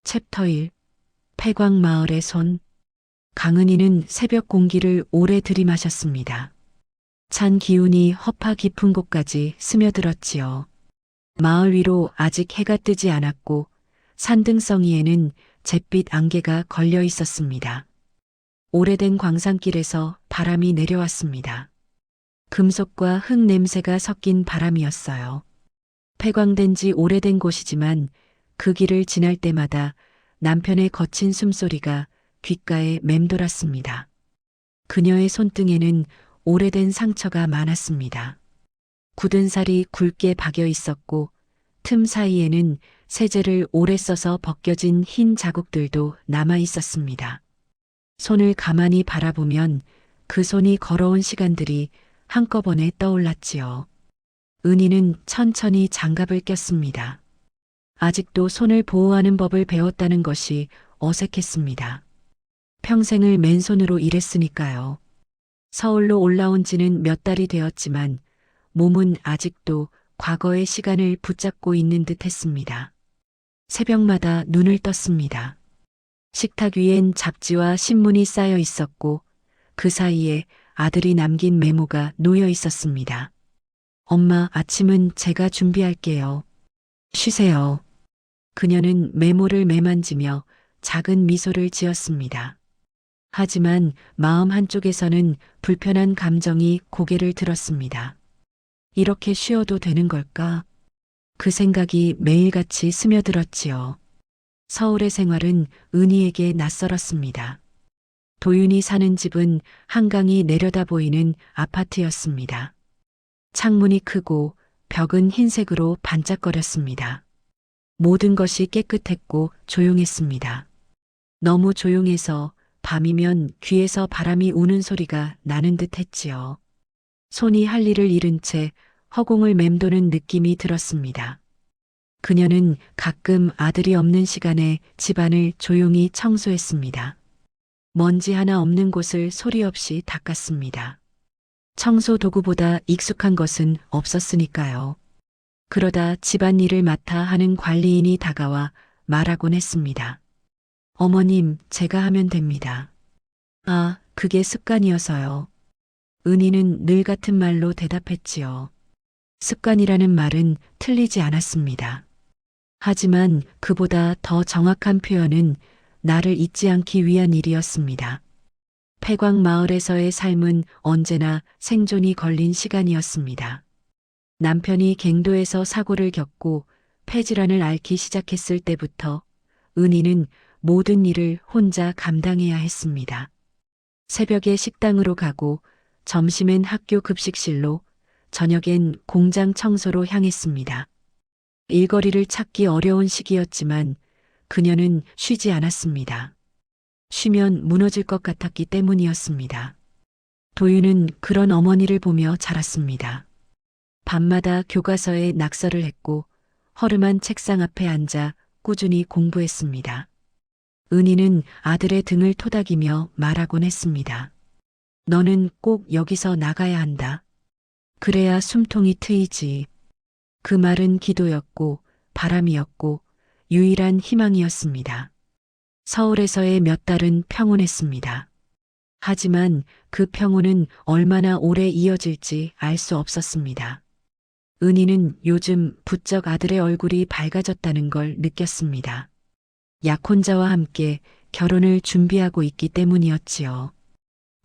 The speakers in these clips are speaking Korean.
챕터 1. 폐광마을의 손. 강은이는 새벽 공기를 오래 들이마셨습니다. 찬 기운이 허파 깊은 곳까지 스며들었지요. 마을 위로 아직 해가 뜨지 않았고 산등성이에는 잿빛 안개가 걸려 있었습니다. 오래된 광산길에서 바람이 내려왔습니다. 금속과 흙 냄새가 섞인 바람이었어요. 폐광된 지 오래된 곳이지만 그 길을 지날 때마다 남편의 거친 숨소리가 귓가에 맴돌았습니다. 그녀의 손등에는 오래된 상처가 많았습니다. 굳은 살이 굵게 박여 있었고 틈 사이에는 세제를 오래 써서 벗겨진 흰 자국들도 남아 있었습니다. 손을 가만히 바라보면 그 손이 걸어온 시간들이 한꺼번에 떠올랐지요. 은희는 천천히 장갑을 꼈습니다. 아직도 손을 보호하는 법을 배웠다는 것이 어색했습니다. 평생을 맨손으로 일했으니까요. 서울로 올라온 지는 몇 달이 되었지만 몸은 아직도 과거의 시간을 붙잡고 있는 듯 했습니다. 새벽마다 눈을 떴습니다. 식탁 위엔 잡지와 신문이 쌓여 있었고 그 사이에 아들이 남긴 메모가 놓여 있었습니다. 엄마, 아침은 제가 준비할게요. 쉬세요. 그녀는 메모를 매만지며 작은 미소를 지었습니다. 하지만 마음 한쪽에서는 불편한 감정이 고개를 들었습니다. 이렇게 쉬어도 되는 걸까? 그 생각이 매일같이 스며들었지요. 서울의 생활은 은희에게 낯설었습니다. 도윤이 사는 집은 한강이 내려다 보이는 아파트였습니다. 창문이 크고 벽은 흰색으로 반짝거렸습니다. 모든 것이 깨끗했고 조용했습니다. 너무 조용해서 밤이면 귀에서 바람이 우는 소리가 나는 듯 했지요. 손이 할 일을 잃은 채 허공을 맴도는 느낌이 들었습니다. 그녀는 가끔 아들이 없는 시간에 집안을 조용히 청소했습니다. 먼지 하나 없는 곳을 소리 없이 닦았습니다. 청소 도구보다 익숙한 것은 없었으니까요. 그러다 집안일을 맡아 하는 관리인이 다가와 말하곤 했습니다. 어머님, 제가 하면 됩니다. 아, 그게 습관이어서요. 은희는 늘 같은 말로 대답했지요. 습관이라는 말은 틀리지 않았습니다. 하지만 그보다 더 정확한 표현은 나를 잊지 않기 위한 일이었습니다. 폐광 마을에서의 삶은 언제나 생존이 걸린 시간이었습니다. 남편이 갱도에서 사고를 겪고 폐질환을 앓기 시작했을 때부터 은희는 모든 일을 혼자 감당해야 했습니다. 새벽에 식당으로 가고 점심엔 학교 급식실로 저녁엔 공장 청소로 향했습니다. 일거리를 찾기 어려운 시기였지만 그녀는 쉬지 않았습니다. 쉬면 무너질 것 같았기 때문이었습니다. 도윤은 그런 어머니를 보며 자랐습니다. 밤마다 교과서에 낙서를 했고 허름한 책상 앞에 앉아 꾸준히 공부했습니다. 은희는 아들의 등을 토닥이며 말하곤 했습니다. 너는 꼭 여기서 나가야 한다. 그래야 숨통이 트이지. 그 말은 기도였고 바람이었고 유일한 희망이었습니다. 서울에서의 몇 달은 평온했습니다. 하지만 그 평온은 얼마나 오래 이어질지 알 수 없었습니다. 은희는 요즘 부쩍 아들의 얼굴이 밝아졌다는 걸 느꼈습니다. 약혼자와 함께 결혼을 준비하고 있기 때문이었지요.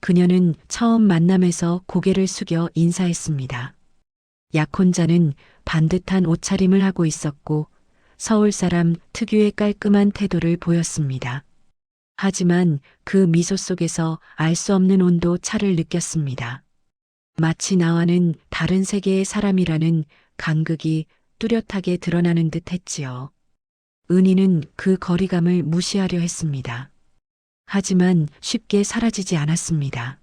그녀는 처음 만남에서 고개를 숙여 인사했습니다. 약혼자는 반듯한 옷차림을 하고 있었고 서울 사람 특유의 깔끔한 태도를 보였습니다. 하지만 그 미소 속에서 알 수 없는 온도 차를 느꼈습니다. 마치 나와는 다른 세계의 사람이라는 간극이 뚜렷하게 드러나는 듯 했지요. 은희는 그 거리감을 무시하려 했습니다. 하지만 쉽게 사라지지 않았습니다.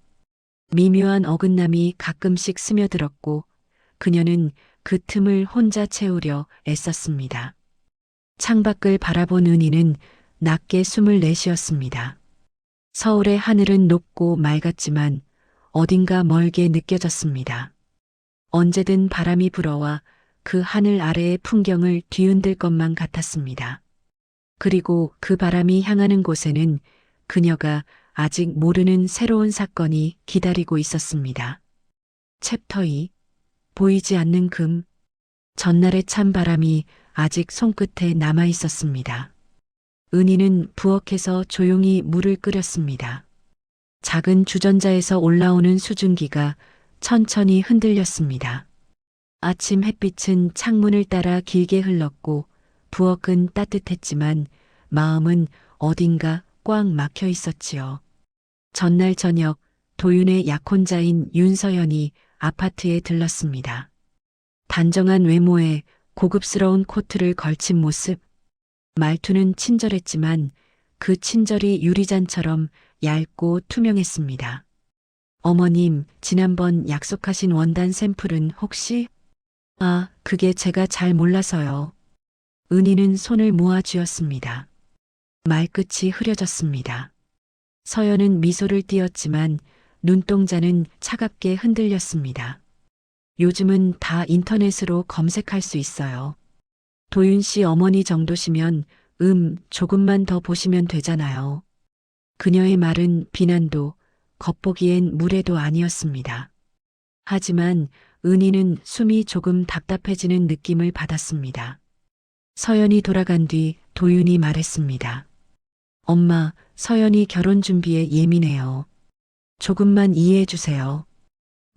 미묘한 어긋남이 가끔씩 스며들었고 그녀는 그 틈을 혼자 채우려 애썼습니다. 창밖을 바라본 은희는 낮게 숨을 내쉬었습니다. 서울의 하늘은 높고 맑았지만 어딘가 멀게 느껴졌습니다. 언제든 바람이 불어와 그 하늘 아래의 풍경을 뒤흔들 것만 같았습니다. 그리고 그 바람이 향하는 곳에는 그녀가 아직 모르는 새로운 사건이 기다리고 있었습니다. 챕터 2. 보이지 않는 금. 전날의 찬 바람이 아직 손끝에 남아 있었습니다. 은희는 부엌에서 조용히 물을 끓였습니다. 작은 주전자에서 올라오는 수증기가 천천히 흔들렸습니다. 아침 햇빛은 창문을 따라 길게 흘렀고 부엌은 따뜻했지만 마음은 어딘가 꽉 막혀 있었지요. 전날 저녁 도윤의 약혼자인 윤서연이 아파트에 들렀습니다. 단정한 외모에 고급스러운 코트를 걸친 모습, 말투는 친절했지만 그 친절이 유리잔처럼 얇고 투명했습니다. 어머님, 지난번 약속하신 원단 샘플은 혹시? 아, 그게 제가 잘 몰라서요. 은희는 손을 모아 쥐었습니다. 말끝이 흐려졌습니다. 서연은 미소를 띄었지만 눈동자는 차갑게 흔들렸습니다. 요즘은 다 인터넷으로 검색할 수 있어요. 도윤 씨 어머니 정도시면 조금만 더 보시면 되잖아요. 그녀의 말은 비난도 겉보기엔 무례도 아니었습니다. 하지만 은희는 숨이 조금 답답해지는 느낌을 받았습니다. 서연이 돌아간 뒤 도윤이 말했습니다. 엄마, 서연이 결혼 준비에 예민해요. 조금만 이해해 주세요.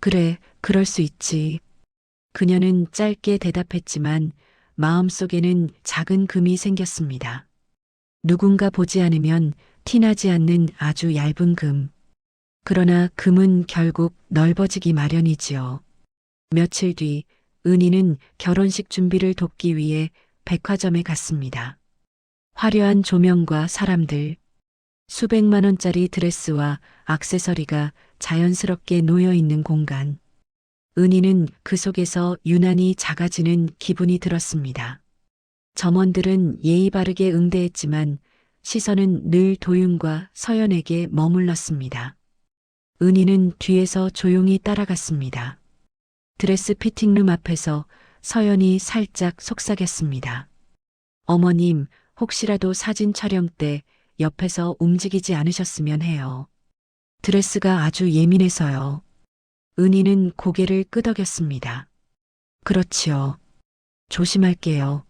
그래, 그럴 수 있지. 그녀는 짧게 대답했지만 마음속에는 작은 금이 생겼습니다. 누군가 보지 않으면 티나지 않는 아주 얇은 금. 그러나 금은 결국 넓어지기 마련이지요. 며칠 뒤 은희는 결혼식 준비를 돕기 위해 백화점에 갔습니다. 화려한 조명과 사람들, 수백만 원짜리 드레스와 액세서리가 자연스럽게 놓여 있는 공간. 은희는 그 속에서 유난히 작아지는 기분이 들었습니다. 점원들은 예의 바르게 응대했지만 시선은 늘 도윤과 서연에게 머물렀습니다. 은희는 뒤에서 조용히 따라갔습니다. 드레스 피팅룸 앞에서 서연이 살짝 속삭였습니다. 어머님, 혹시라도 사진 촬영 때 옆에서 움직이지 않으셨으면 해요. 드레스가 아주 예민해서요. 은희는 고개를 끄덕였습니다. 그렇지요. 조심할게요.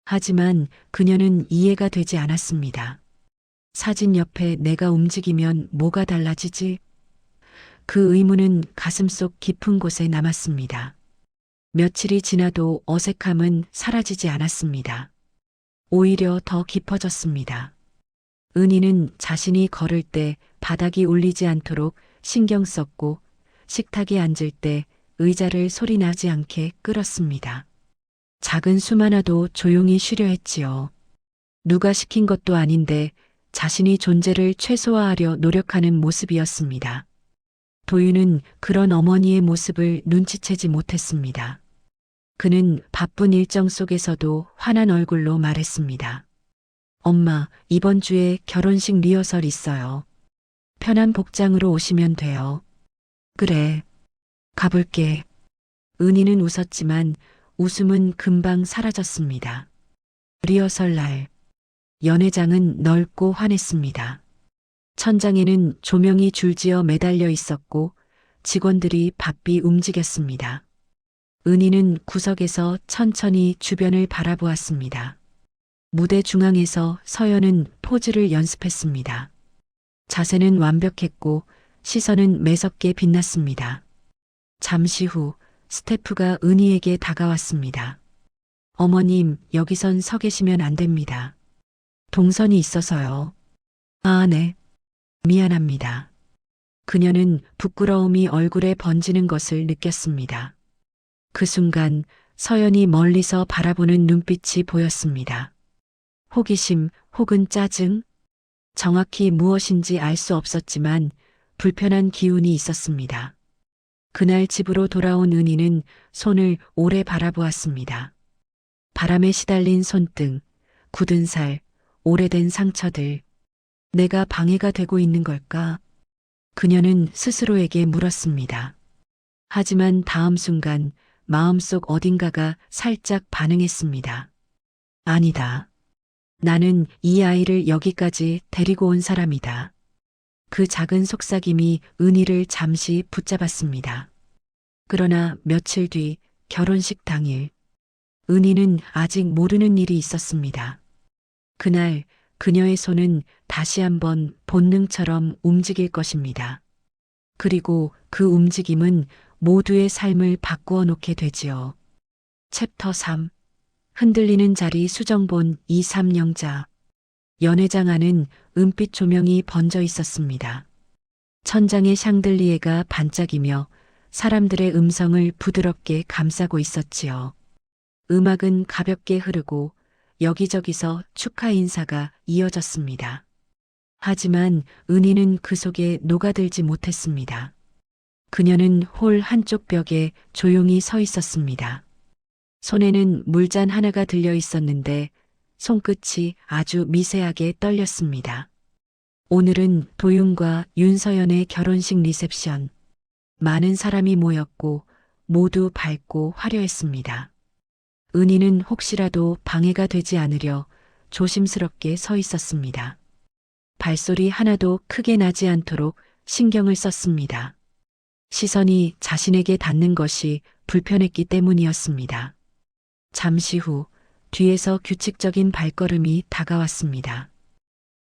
하지만 그녀는 이해가 되지 않았습니다. 사진 옆에 내가 움직이면 뭐가 달라지지? 그 의문은 가슴속 깊은 곳에 남았습니다. 며칠이 지나도 어색함은 사라지지 않았습니다. 오히려 더 깊어졌습니다. 은희는 자신이 걸을 때 바닥이 울리지 않도록 신경 썼고 식탁에 앉을 때 의자를 소리나지 않게 끌었습니다. 작은 숨 하나도 조용히 쉬려 했지요. 누가 시킨 것도 아닌데 자신이 존재를 최소화하려 노력하는 모습이었습니다. 도윤은 그런 어머니의 모습을 눈치채지 못했습니다. 그는 바쁜 일정 속에서도 환한 얼굴로 말했습니다. 엄마, 이번 주에 결혼식 리허설 있어요. 편한 복장으로 오시면 돼요. 그래, 가볼게. 은희는 웃었지만 웃음은 금방 사라졌습니다. 리허설 날, 연회장은 넓고 환했습니다. 천장에는 조명이 줄지어 매달려 있었고 직원들이 바삐 움직였습니다. 은희는 구석에서 천천히 주변을 바라보았습니다. 무대 중앙에서 서연은 포즈를 연습했습니다. 자세는 완벽했고 시선은 매섭게 빛났습니다. 잠시 후 스태프가 은희에게 다가왔습니다. 어머님, 여기선 서 계시면 안 됩니다. 동선이 있어서요. 아, 네. 미안합니다. 그녀는 부끄러움이 얼굴에 번지는 것을 느꼈습니다. 그 순간 서연이 멀리서 바라보는 눈빛이 보였습니다. 호기심 혹은 짜증? 정확히 무엇인지 알 수 없었지만 불편한 기운이 있었습니다. 그날 집으로 돌아온 은희는 손을 오래 바라보았습니다. 바람에 시달린 손등, 굳은 살, 오래된 상처들. 내가 방해가 되고 있는 걸까? 그녀는 스스로에게 물었습니다. 하지만 다음 순간 마음속 어딘가가 살짝 반응했습니다. 아니다. 나는 이 아이를 여기까지 데리고 온 사람이다. 그 작은 속삭임이 은희를 잠시 붙잡았습니다. 그러나 며칠 뒤 결혼식 당일, 은희는 아직 모르는 일이 있었습니다. 그날 그녀의 손은 다시 한번 본능처럼 움직일 것입니다. 그리고 그 움직임은 모두의 삶을 바꾸어 놓게 되지요. 챕터 3. 흔들리는 자리 수정본 230자. 연회장 안은 은빛 조명이 번져 있었습니다. 천장의 샹들리에가 반짝이며 사람들의 음성을 부드럽게 감싸고 있었지요. 음악은 가볍게 흐르고 여기저기서 축하 인사가 이어졌습니다. 하지만 은희는 그 속에 녹아들지 못했습니다. 그녀는 홀 한쪽 벽에 조용히 서 있었습니다. 손에는 물잔 하나가 들려 있었는데 손끝이 아주 미세하게 떨렸습니다. 오늘은 도윤과 윤서연의 결혼식 리셉션. 많은 사람이 모였고 모두 밝고 화려했습니다. 은희는 혹시라도 방해가 되지 않으려 조심스럽게 서 있었습니다. 발소리 하나도 크게 나지 않도록 신경을 썼습니다. 시선이 자신에게 닿는 것이 불편했기 때문이었습니다. 잠시 후 뒤에서 규칙적인 발걸음이 다가왔습니다.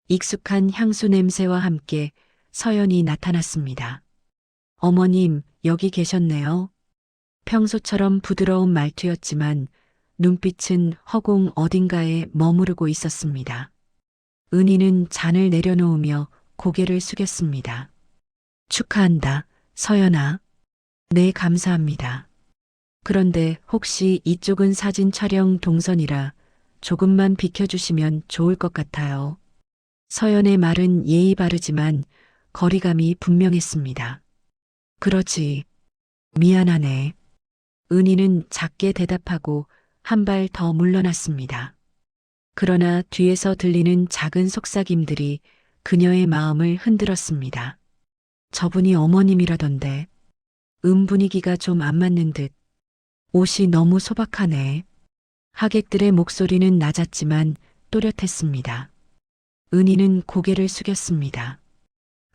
익숙한 향수 냄새와 함께 서연이 나타났습니다. 어머님, 여기 계셨네요. 평소처럼 부드러운 말투였지만 눈빛은 허공 어딘가에 머무르고 있었습니다. 은희는 잔을 내려놓으며 고개를 숙였습니다. 축하한다, 서연아. 네, 감사합니다. 그런데 혹시 이쪽은 사진 촬영 동선이라 조금만 비켜주시면 좋을 것 같아요. 서연의 말은 예의 바르지만 거리감이 분명했습니다. 그러지. 미안하네. 은희는 작게 대답하고 한 발 더 물러났습니다. 그러나 뒤에서 들리는 작은 속삭임들이 그녀의 마음을 흔들었습니다. 저분이 어머님이라던데. 분위기가 좀 안 맞는 듯. 옷이 너무 소박하네. 하객들의 목소리는 낮았지만 또렷했습니다. 은희는 고개를 숙였습니다.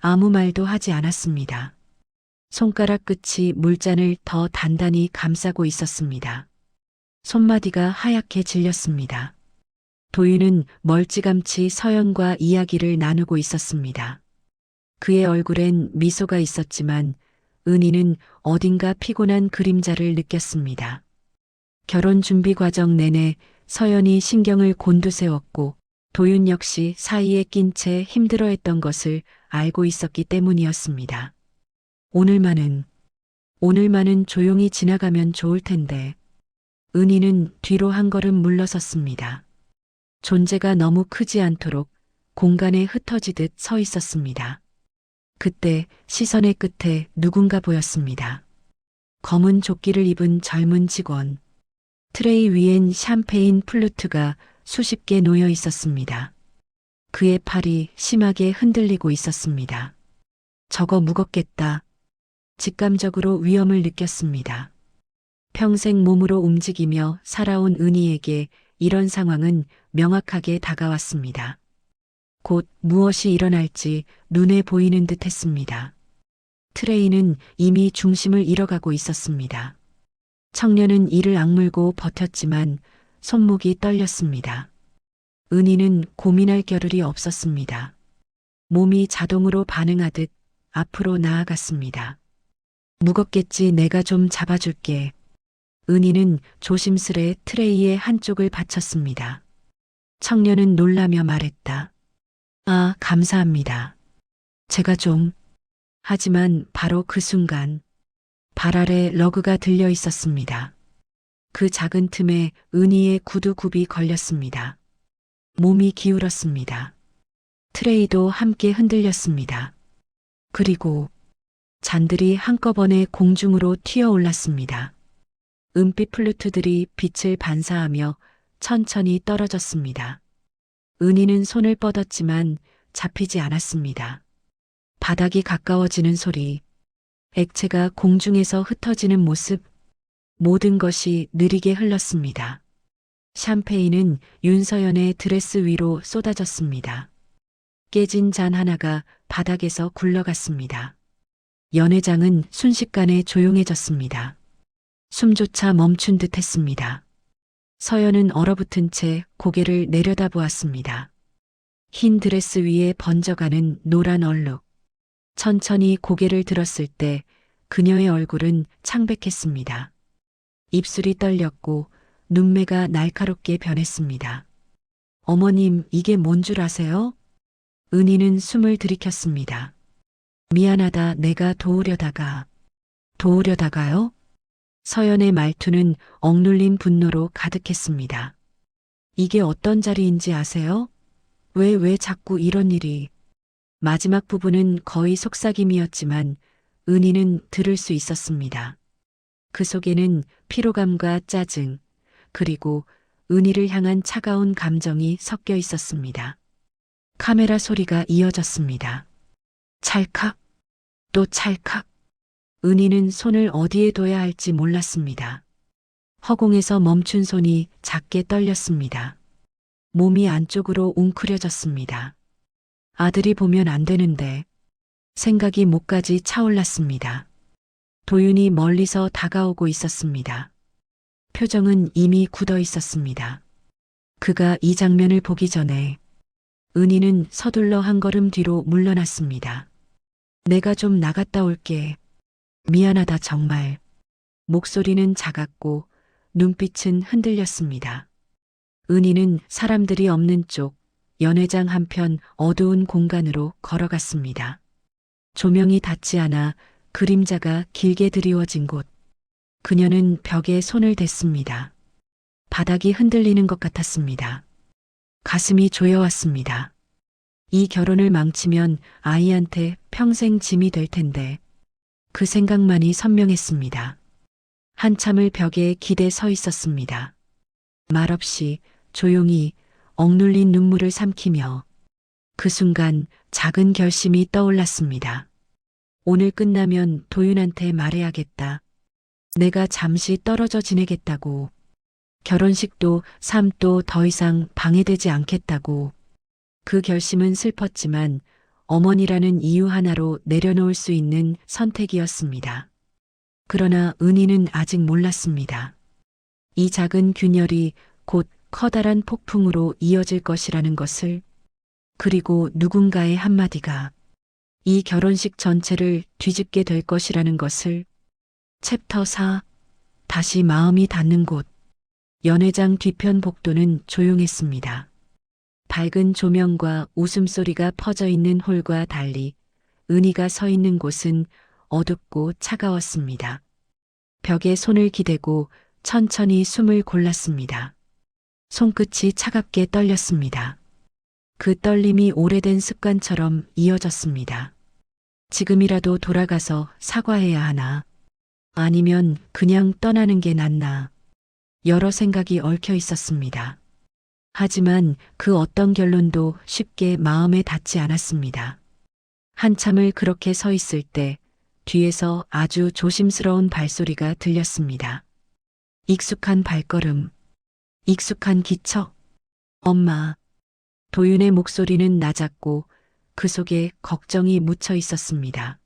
아무 말도 하지 않았습니다. 손가락 끝이 물잔을 더 단단히 감싸고 있었습니다. 손마디가 하얗게 질렸습니다. 도윤은 멀찌감치 서연과 이야기를 나누고 있었습니다. 그의 얼굴엔 미소가 있었지만 은희는 어딘가 피곤한 그림자를 느꼈습니다. 결혼 준비 과정 내내 서연이 신경을 곤두세웠고 도윤 역시 사이에 낀 채 힘들어했던 것을 알고 있었기 때문이었습니다. 오늘만은 조용히 지나가면 좋을 텐데. 은희는 뒤로 한 걸음 물러섰습니다. 존재가 너무 크지 않도록 공간에 흩어지듯 서 있었습니다. 그때 시선의 끝에 누군가 보였습니다. 검은 조끼를 입은 젊은 직원. 트레이 위엔 샴페인 플루트가 수십 개 놓여 있었습니다. 그의 팔이 심하게 흔들리고 있었습니다. 저거 무겁겠다. 직감적으로 위험을 느꼈습니다. 평생 몸으로 움직이며 살아온 은희에게 이런 상황은 명확하게 다가왔습니다. 곧 무엇이 일어날지 눈에 보이는 듯 했습니다. 트레이는 이미 중심을 잃어가고 있었습니다. 청년은 이를 악물고 버텼지만 손목이 떨렸습니다. 은희는 고민할 겨를이 없었습니다. 몸이 자동으로 반응하듯 앞으로 나아갔습니다. 무겁겠지, 내가 좀 잡아줄게. 은희는 조심스레 트레이의 한쪽을 받쳤습니다. 청년은 놀라며 말했다. 아, 감사합니다. 제가 좀. 하지만 바로 그 순간 발 아래 러그가 들려 있었습니다. 그 작은 틈에 은희의 구두굽이 걸렸습니다. 몸이 기울었습니다. 트레이도 함께 흔들렸습니다. 그리고 잔들이 한꺼번에 공중으로 튀어올랐습니다. 은빛 플루트들이 빛을 반사하며 천천히 떨어졌습니다. 은희는 손을 뻗었지만 잡히지 않았습니다. 바닥이 가까워지는 소리, 액체가 공중에서 흩어지는 모습, 모든 것이 느리게 흘렀습니다. 샴페인은 윤서연의 드레스 위로 쏟아졌습니다. 깨진 잔 하나가 바닥에서 굴러갔습니다. 연회장은 순식간에 조용해졌습니다. 숨조차 멈춘 듯 했습니다. 서연은 얼어붙은 채 고개를 내려다보았습니다. 흰 드레스 위에 번져가는 노란 얼룩. 천천히 고개를 들었을 때 그녀의 얼굴은 창백했습니다. 입술이 떨렸고 눈매가 날카롭게 변했습니다. 어머님, 이게 뭔 줄 아세요? 은희는 숨을 들이켰습니다. 미안하다, 내가 도우려다가. 도우려다가요? 서연의 말투는 억눌린 분노로 가득했습니다. 이게 어떤 자리인지 아세요? 왜 자꾸 이런 일이. 마지막 부분은 거의 속삭임이었지만 은희는 들을 수 있었습니다. 그 속에는 피로감과 짜증, 그리고 은희를 향한 차가운 감정이 섞여 있었습니다. 카메라 소리가 이어졌습니다. 찰칵, 또 찰칵. 은희는 손을 어디에 둬야 할지 몰랐습니다. 허공에서 멈춘 손이 작게 떨렸습니다. 몸이 안쪽으로 웅크려졌습니다. 아들이 보면 안 되는데 생각이 목까지 차올랐습니다. 도윤이 멀리서 다가오고 있었습니다. 표정은 이미 굳어 있었습니다. 그가 이 장면을 보기 전에 은희는 서둘러 한 걸음 뒤로 물러났습니다. 내가 좀 나갔다 올게. 미안하다 정말. 목소리는 작았고 눈빛은 흔들렸습니다. 은희는 사람들이 없는 쪽 연회장 한편 어두운 공간으로 걸어갔습니다. 조명이 닿지 않아 그림자가 길게 드리워진 곳. 그녀는 벽에 손을 댔습니다. 바닥이 흔들리는 것 같았습니다. 가슴이 조여왔습니다. 이 결혼을 망치면 아이한테 평생 짐이 될 텐데 그 생각만이 선명했습니다. 한참을 벽에 기대 서 있었습니다. 말없이 조용히 억눌린 눈물을 삼키며 그 순간 작은 결심이 떠올랐습니다. 오늘 끝나면 도윤한테 말해야겠다. 내가 잠시 떨어져 지내겠다고. 결혼식도 삶도 더 이상 방해되지 않겠다고. 그 결심은 슬펐지만 어머니라는 이유 하나로 내려놓을 수 있는 선택이었습니다. 그러나 은희는 아직 몰랐습니다. 이 작은 균열이 곧 커다란 폭풍으로 이어질 것이라는 것을, 그리고 누군가의 한마디가 이 결혼식 전체를 뒤집게 될 것이라는 것을. 챕터 4. 다시 마음이 닿는 곳. 연회장 뒤편 복도는 조용했습니다. 밝은 조명과 웃음소리가 퍼져 있는 홀과 달리 은희가 서 있는 곳은 어둡고 차가웠습니다. 벽에 손을 기대고 천천히 숨을 골랐습니다. 손끝이 차갑게 떨렸습니다. 그 떨림이 오래된 습관처럼 이어졌습니다. 지금이라도 돌아가서 사과해야 하나? 아니면 그냥 떠나는 게 낫나? 여러 생각이 얽혀 있었습니다. 하지만 그 어떤 결론도 쉽게 마음에 닿지 않았습니다. 한참을 그렇게 서 있을 때 뒤에서 아주 조심스러운 발소리가 들렸습니다. 익숙한 발걸음, 익숙한 기척. 엄마. 도윤의 목소리는 낮았고 그 속에 걱정이 묻혀 있었습니다.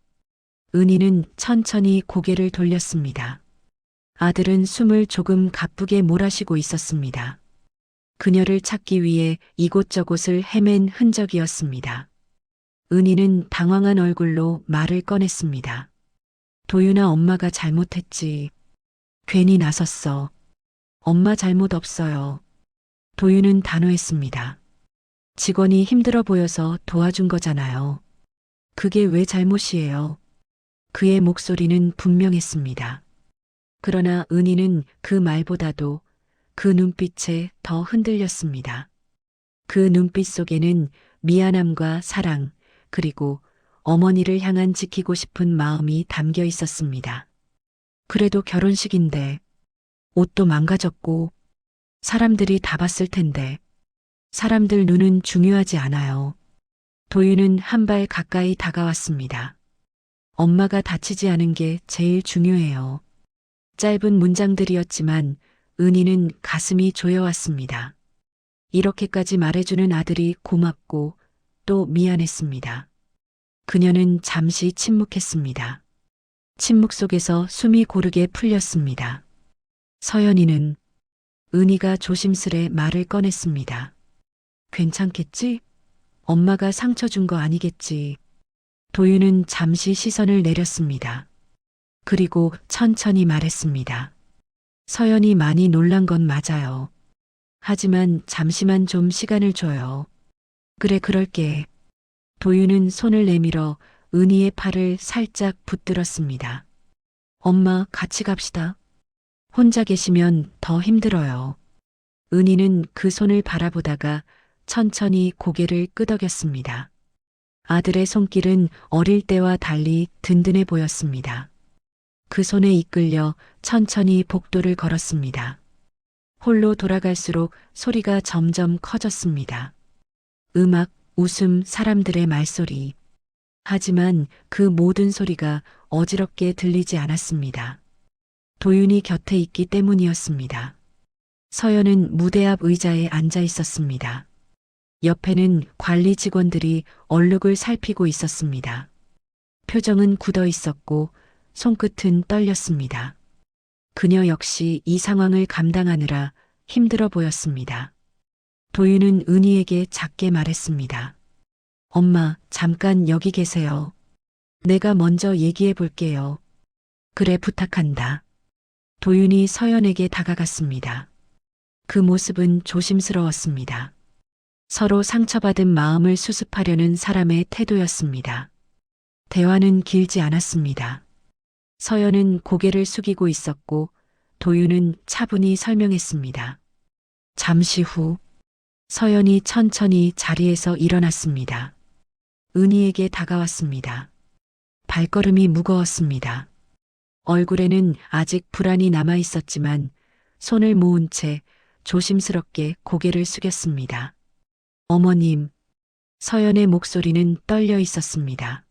은희는 천천히 고개를 돌렸습니다. 아들은 숨을 조금 가쁘게 몰아쉬고 있었습니다. 그녀를 찾기 위해 이곳저곳을 헤맨 흔적이었습니다. 은희는 당황한 얼굴로 말을 꺼냈습니다. 도윤아, 엄마가 잘못했지. 괜히 나섰어. 엄마 잘못 없어요. 도윤은 단호했습니다. 직원이 힘들어 보여서 도와준 거잖아요. 그게 왜 잘못이에요? 그의 목소리는 분명했습니다. 그러나 은희는 그 말보다도 그 눈빛에 더 흔들렸습니다. 그 눈빛 속에는 미안함과 사랑, 그리고 어머니를 향한 지키고 싶은 마음이 담겨 있었습니다. 그래도 결혼식인데 옷도 망가졌고 사람들이 다 봤을 텐데. 사람들 눈은 중요하지 않아요. 도윤은 한 발 가까이 다가왔습니다. 엄마가 다치지 않은 게 제일 중요해요. 짧은 문장들이었지만 은희는 가슴이 조여왔습니다. 이렇게까지 말해주는 아들이 고맙고 또 미안했습니다. 그녀는 잠시 침묵했습니다. 침묵 속에서 숨이 고르게 풀렸습니다. 서연이는 은희가 조심스레 말을 꺼냈습니다. 괜찮겠지? 엄마가 상처 준 거 아니겠지. 도윤은 잠시 시선을 내렸습니다. 그리고 천천히 말했습니다. 서연이 많이 놀란 건 맞아요. 하지만 잠시만 좀 시간을 줘요. 그래, 그럴게. 도윤은 손을 내밀어 은희의 팔을 살짝 붙들었습니다. 엄마, 같이 갑시다. 혼자 계시면 더 힘들어요. 은희는 그 손을 바라보다가 천천히 고개를 끄덕였습니다. 아들의 손길은 어릴 때와 달리 든든해 보였습니다. 그 손에 이끌려 천천히 복도를 걸었습니다. 홀로 돌아갈수록 소리가 점점 커졌습니다. 음악, 웃음, 사람들의 말소리. 하지만 그 모든 소리가 어지럽게 들리지 않았습니다. 도윤이 곁에 있기 때문이었습니다. 서연은 무대 앞 의자에 앉아 있었습니다. 옆에는 관리 직원들이 얼룩을 살피고 있었습니다. 표정은 굳어 있었고 손끝은 떨렸습니다. 그녀 역시 이 상황을 감당하느라 힘들어 보였습니다. 도윤은 은희에게 작게 말했습니다. 엄마, 잠깐 여기 계세요. 내가 먼저 얘기해 볼게요. 그래, 부탁한다. 도윤이 서연에게 다가갔습니다. 그 모습은 조심스러웠습니다. 서로 상처받은 마음을 수습하려는 사람의 태도였습니다. 대화는 길지 않았습니다. 서연은 고개를 숙이고 있었고 도윤은 차분히 설명했습니다. 잠시 후 서연이 천천히 자리에서 일어났습니다. 은희에게 다가왔습니다. 발걸음이 무거웠습니다. 얼굴에는 아직 불안이 남아 있었지만 손을 모은 채 조심스럽게 고개를 숙였습니다. 어머님, 서연의 목소리는 떨려 있었습니다.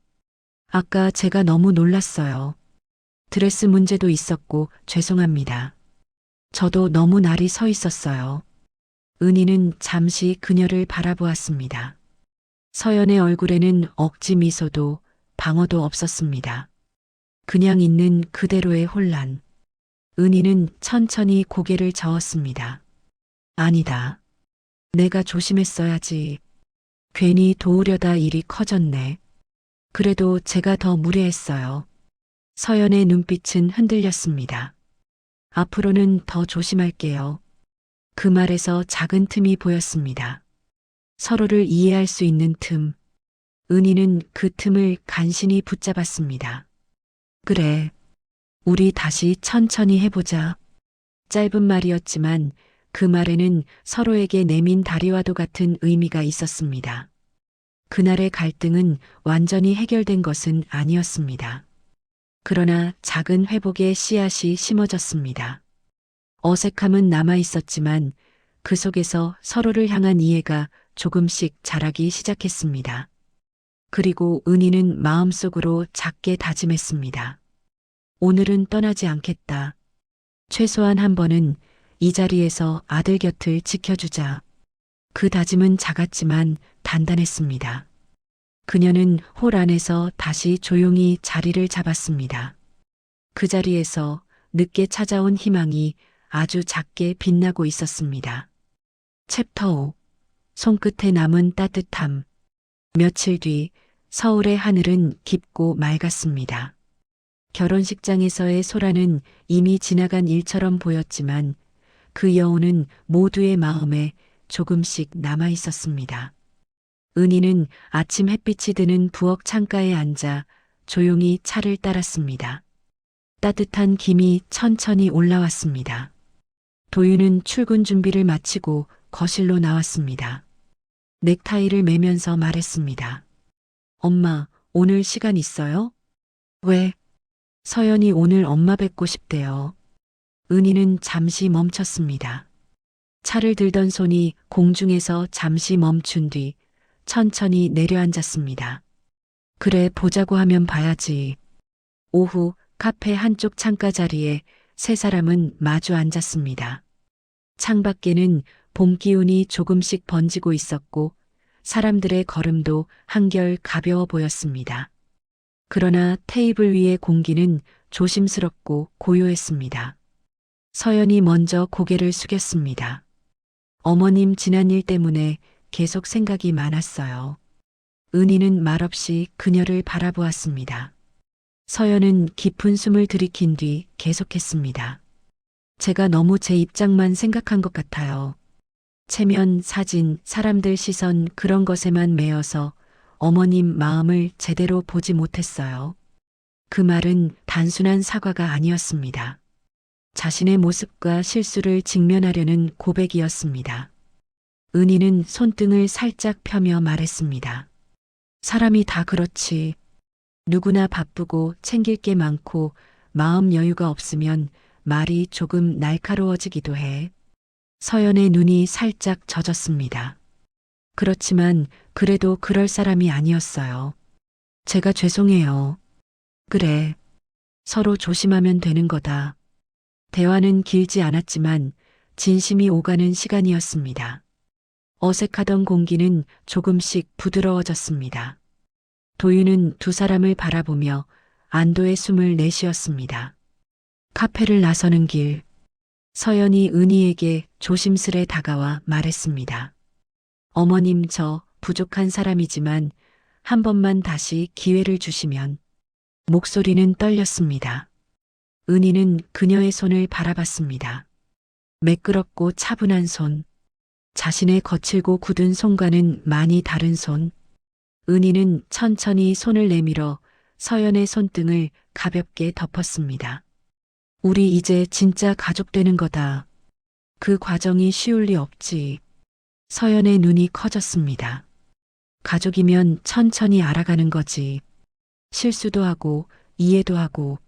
아까 제가 너무 놀랐어요. 드레스 문제도 있었고 죄송합니다. 저도 너무 날이 서 있었어요. 은희는 잠시 그녀를 바라보았습니다. 서연의 얼굴에는 억지 미소도 방어도 없었습니다. 그냥 있는 그대로의 혼란. 은희는 천천히 고개를 저었습니다. 아니다. 내가 조심했어야지. 괜히 도우려다 일이 커졌네. 그래도 제가 더 무례했어요. 서연의 눈빛은 흔들렸습니다. 앞으로는 더 조심할게요. 그 말에서 작은 틈이 보였습니다. 서로를 이해할 수 있는 틈. 은희는 그 틈을 간신히 붙잡았습니다. 그래. 우리 다시 천천히 해보자. 짧은 말이었지만 그 말에는 서로에게 내민 다리와도 같은 의미가 있었습니다. 그날의 갈등은 완전히 해결된 것은 아니었습니다. 그러나 작은 회복의 씨앗이 심어졌습니다. 어색함은 남아 있었지만 그 속에서 서로를 향한 이해가 조금씩 자라기 시작했습니다. 그리고 은희는 마음속으로 작게 다짐했습니다. 오늘은 떠나지 않겠다. 최소한 한 번은 이 자리에서 아들 곁을 지켜주자. 그 다짐은 작았지만 단단했습니다. 그녀는 홀 안에서 다시 조용히 자리를 잡았습니다. 그 자리에서 늦게 찾아온 희망이 아주 작게 빛나고 있었습니다. 챕터 5. 손끝에 남은 따뜻함. 며칠 뒤 서울의 하늘은 깊고 맑았습니다. 결혼식장에서의 소라는 이미 지나간 일처럼 보였지만 그 여운은 모두의 마음에 조금씩 남아 있었습니다. 은희는 아침 햇빛이 드는 부엌 창가에 앉아 조용히 차를 따랐습니다. 따뜻한 김이 천천히 올라왔습니다. 도윤은 출근 준비를 마치고 거실로 나왔습니다. 넥타이를 매면서 말했습니다. 엄마, 오늘 시간 있어요? 왜? 서연이 오늘 엄마 뵙고 싶대요. 은희는 잠시 멈췄습니다. 차를 들던 손이 공중에서 잠시 멈춘 뒤 천천히 내려앉았습니다. 그래, 보자고 하면 봐야지. 오후 카페 한쪽 창가 자리에 세 사람은 마주 앉았습니다. 창밖에는 봄 기운이 조금씩 번지고 있었고 사람들의 걸음도 한결 가벼워 보였습니다. 그러나 테이블 위의 공기는 조심스럽고 고요했습니다. 서연이 먼저 고개를 숙였습니다. 어머님 지난 일 때문에 계속 생각이 많았어요. 은희는 말없이 그녀를 바라보았습니다. 서연은 깊은 숨을 들이킨 뒤 계속했습니다. 제가 너무 제 입장만 생각한 것 같아요. 체면, 사진, 사람들 시선 그런 것에만 매여서 어머님 마음을 제대로 보지 못했어요. 그 말은 단순한 사과가 아니었습니다. 자신의 모습과 실수를 직면하려는 고백이었습니다. 은희는 손등을 살짝 펴며 말했습니다. 사람이 다 그렇지. 누구나 바쁘고 챙길 게 많고 마음 여유가 없으면 말이 조금 날카로워지기도 해. 서연의 눈이 살짝 젖었습니다. 그렇지만 그래도 그럴 사람이 아니었어요. 제가 죄송해요. 그래. 서로 조심하면 되는 거다. 대화는 길지 않았지만 진심이 오가는 시간이었습니다. 어색하던 공기는 조금씩 부드러워졌습니다. 도윤은 두 사람을 바라보며 안도의 숨을 내쉬었습니다. 카페를 나서는 길, 서연이 은희에게 조심스레 다가와 말했습니다. 어머님, 저 부족한 사람이지만 한 번만 다시 기회를 주시면. 목소리는 떨렸습니다. 은희는 그녀의 손을 바라봤습니다. 매끄럽고 차분한 손, 자신의 거칠고 굳은 손과는 많이 다른 손. 은희는 천천히 손을 내밀어 서연의 손등을 가볍게 덮었습니다. 우리 이제 진짜 가족 되는 거다. 그 과정이 쉬울 리 없지. 서연의 눈이 커졌습니다. 가족이면 천천히 알아가는 거지. 실수도 하고 이해도 하고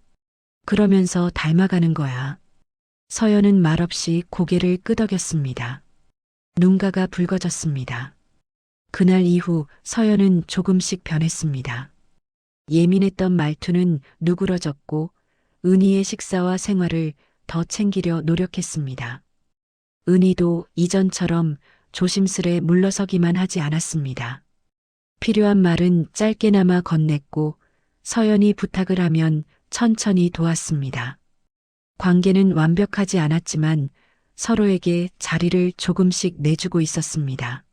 그러면서 닮아가는 거야. 서연은 말없이 고개를 끄덕였습니다. 눈가가 붉어졌습니다. 그날 이후 서연은 조금씩 변했습니다. 예민했던 말투는 누그러졌고 은희의 식사와 생활을 더 챙기려 노력했습니다. 은희도 이전처럼 조심스레 물러서기만 하지 않았습니다. 필요한 말은 짧게나마 건넸고 서연이 부탁을 하면 천천히 도왔습니다. 관계는 완벽하지 않았지만 서로에게 자리를 조금씩 내주고 있었습니다.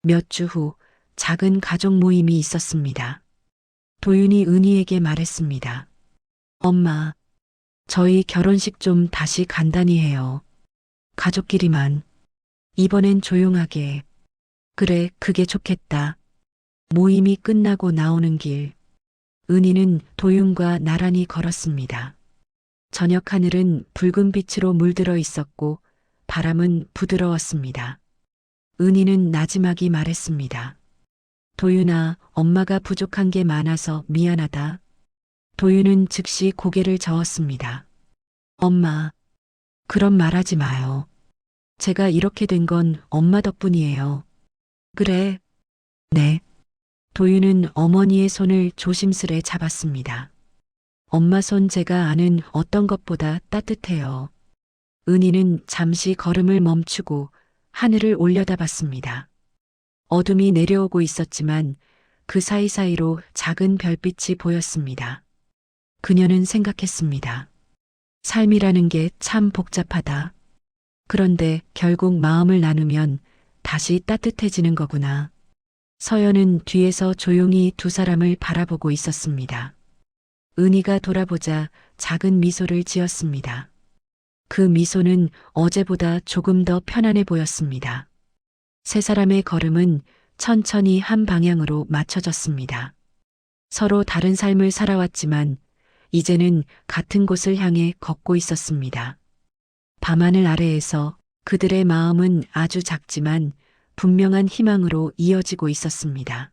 몇 주 후 작은 가족 모임이 있었습니다. 도윤이 은희에게 말했습니다. 엄마, 저희 결혼식 좀 다시 간단히 해요. 가족끼리만. 이번엔 조용하게. 그래, 그게 좋겠다. 모임이 끝나고 나오는 길. 은희는 도윤과 나란히 걸었습니다. 저녁 하늘은 붉은 빛으로 물들어 있었고 바람은 부드러웠습니다. 은희는 나지막이 말했습니다. 도윤아, 엄마가 부족한 게 많아서 미안하다. 도윤은 즉시 고개를 저었습니다. 엄마, 그런 말하지 마요. 제가 이렇게 된 건 엄마 덕분이에요. 그래. 네. 도윤은 어머니의 손을 조심스레 잡았습니다. 엄마 손 제가 아는 어떤 것보다 따뜻해요. 은희는 잠시 걸음을 멈추고 하늘을 올려다봤습니다. 어둠이 내려오고 있었지만 그 사이사이로 작은 별빛이 보였습니다. 그녀는 생각했습니다. 삶이라는 게 참 복잡하다. 그런데 결국 마음을 나누면 다시 따뜻해지는 거구나. 서연은 뒤에서 조용히 두 사람을 바라보고 있었습니다. 은희가 돌아보자 작은 미소를 지었습니다. 그 미소는 어제보다 조금 더 편안해 보였습니다. 세 사람의 걸음은 천천히 한 방향으로 맞춰졌습니다. 서로 다른 삶을 살아왔지만 이제는 같은 곳을 향해 걷고 있었습니다. 밤하늘 아래에서 그들의 마음은 아주 작지만 분명한 희망으로 이어지고 있었습니다.